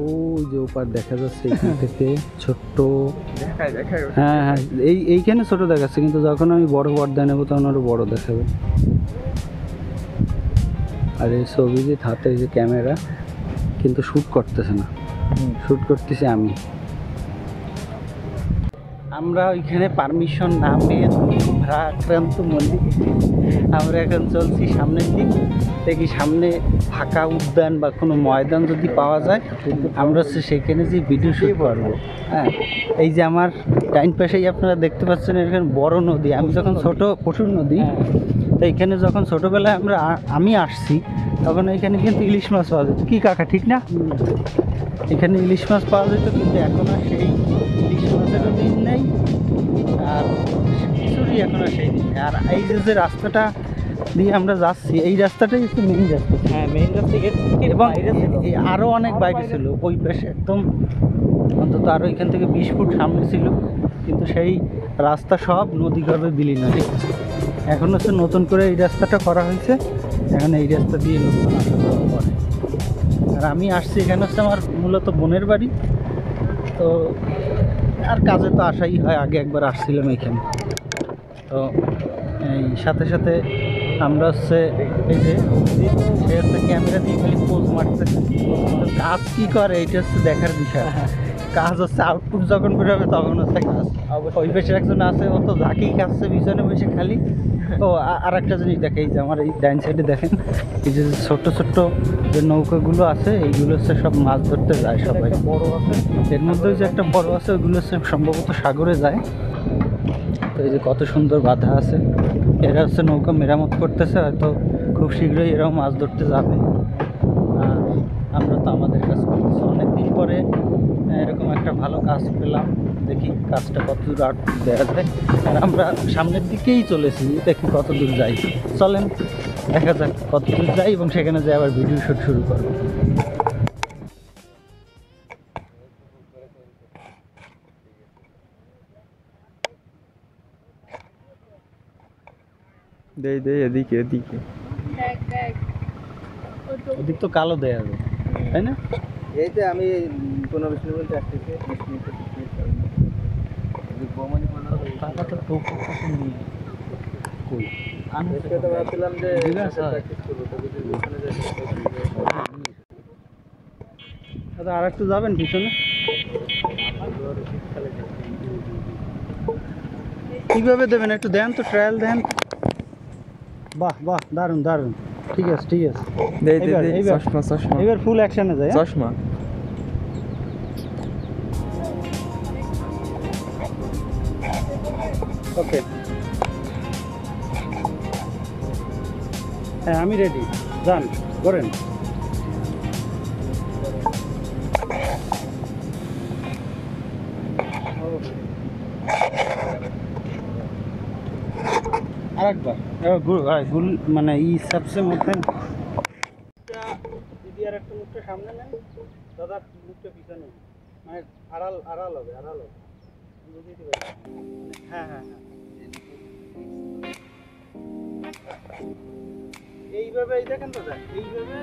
ও যে ওপার দেখা যাচ্ছে এখান থেকে ছোট্ট, হ্যাঁ হ্যাঁ এইখানে ছোট দেখাচ্ছে, কিন্তু যখন আমি বড় পর্দায় নেবো তখন আরো বড় দেখাবে। আর এই ছবি যে হাতে যে ক্যামেরা, কিন্তু শ্যুট করতেছে না, শ্যুট করতেছি আমি। আমরা ওইখানে পারমিশন না পেয়ে আক্রান্ত মনে আমরা এখন চলছি সামনের দিক। দেখি সামনে ফাঁকা উদ্যান বা কোনো ময়দান যদি পাওয়া যায় আমরা হচ্ছে সেখানে যে ভিডিও শুট করবো। হ্যাঁ, এই যে আমার ডাইন পাশেই আপনারা দেখতে পাচ্ছেন এখানে বড় নদী। আমি যখন ছোট, প্রচুর নদী, তো এইখানে যখন ছোটোবেলায় আমি আসছি তখন এখানে কিন্তু ইলিশ মাছ পাওয়া যেত। কি কাকা ঠিক না? এখানে ইলিশ মাছ পাওয়া যেত, কিন্তু এখন আর সেই ইলিশ মাছেরও দিন নেই, আর কিছুরই এখন আর সেই দিন নেই। আর এই যে রাস্তাটা দিয়ে আমরা যাচ্ছি, এই রাস্তাটাই হচ্ছে মেইন রাস্তা। হ্যাঁ, মেইন রাস্তা এবং আরও অনেক বাইরে ছিল ওই পাশে, একদম অন্তত আরও এখান থেকে 20 ফুট সামনে ছিল, কিন্তু সেই রাস্তা সব নদীগর্ভে বিলীন হয়ে গেছে। এখন হচ্ছে নতুন করে এই রাস্তাটা করা হয়েছে, এখন এই রাস্তা দিয়ে লোকজন আসা যাওয়া করে। আর আমি আসছি এখানে হচ্ছে আমার মূলত বোনের বাড়ি, তো আর কাজে তো আসাই হয়। আগে একবার আসছিলাম এখানে, তো এই সাথে সাথে আমরা হচ্ছে এই যে সে হচ্ছে ক্যামেরা দিয়ে খালি পোজ মারতেছে। কাজ কী করে এইটা হচ্ছে দেখার বিষয়। কাজ হচ্ছে আউটপুট যখন বেরোবে তখন হচ্ছে কাজ। ওই পাশে একজন আছে, ও তো ঝাঁকেই কাজছে পিছনে বসে খালি। ও আর একটা জিনিস দেখে, এই যে আমার এই ডাইন সাইডে দেখেন, এই যে ছোট্ট ছোট্ট যে নৌকাগুলো আছে, এইগুলো হচ্ছে সব মাছ ধরতে যায় সবাই। বড় আছে, এর মধ্যে যে একটা বড় আছে, ওইগুলো হচ্ছে সম্ভবত সাগরে যায়। তো এই যে কত সুন্দর বাধা আছে, এরা হচ্ছে নৌকা মেরামত করতেছে, হয়তো খুব শীঘ্রই এরাও মাছ ধরতে যাবে। আর আমরা তো আমাদের কাজ করতেছি, অনেকদিন পরে এরকম একটা ভালো কাজ পেলাম। দেখি কাজটা কত দূর আর দেওয়া যায়। আর আমরা সামনের দিকেই চলেছি, দেখি কত দূর যাই। চলেন দেখা যাক কত দূর যাই, এবং সেখানে যাই আবার ভিডিও শ্যুট শুরু করবো। এদিকে এদিকে ওদিক তো কালো দেয়া যাবে, তাই না? এই যে আমি 15-20 মিনিট আসতেছি, 20 মিনিট টাকা তো টোটো নিয়ে কই আজকে তো ভাবছিলাম যে প্র্যাকটিস করবো, দাদা আর একটু যাবেন পিছনে। কীভাবে দেবেন একটু দেন তো, ট্রায়াল দেন। বাহ বাহ, দারুণ দারুণ, ঠিক আছে ঠিক আছে। এবার ফুল অ্যাকশনে যায়। চশমা ওকে, হ্যাঁ আমি রেডি, যান করেন। আরেকবার গুল মানে ই সবচেয়ে মধ্যে দিদি আর একটা মুখটা সামনে নেন, দাদা মুখটা পিছনে, মানে আড়াল আড়াল হবে, আড়াল হবে, বুঝতে পারছি। হ্যাঁ হ্যাঁ হ্যাঁ, এইভাবে এই দেখেন দাদা, এইভাবে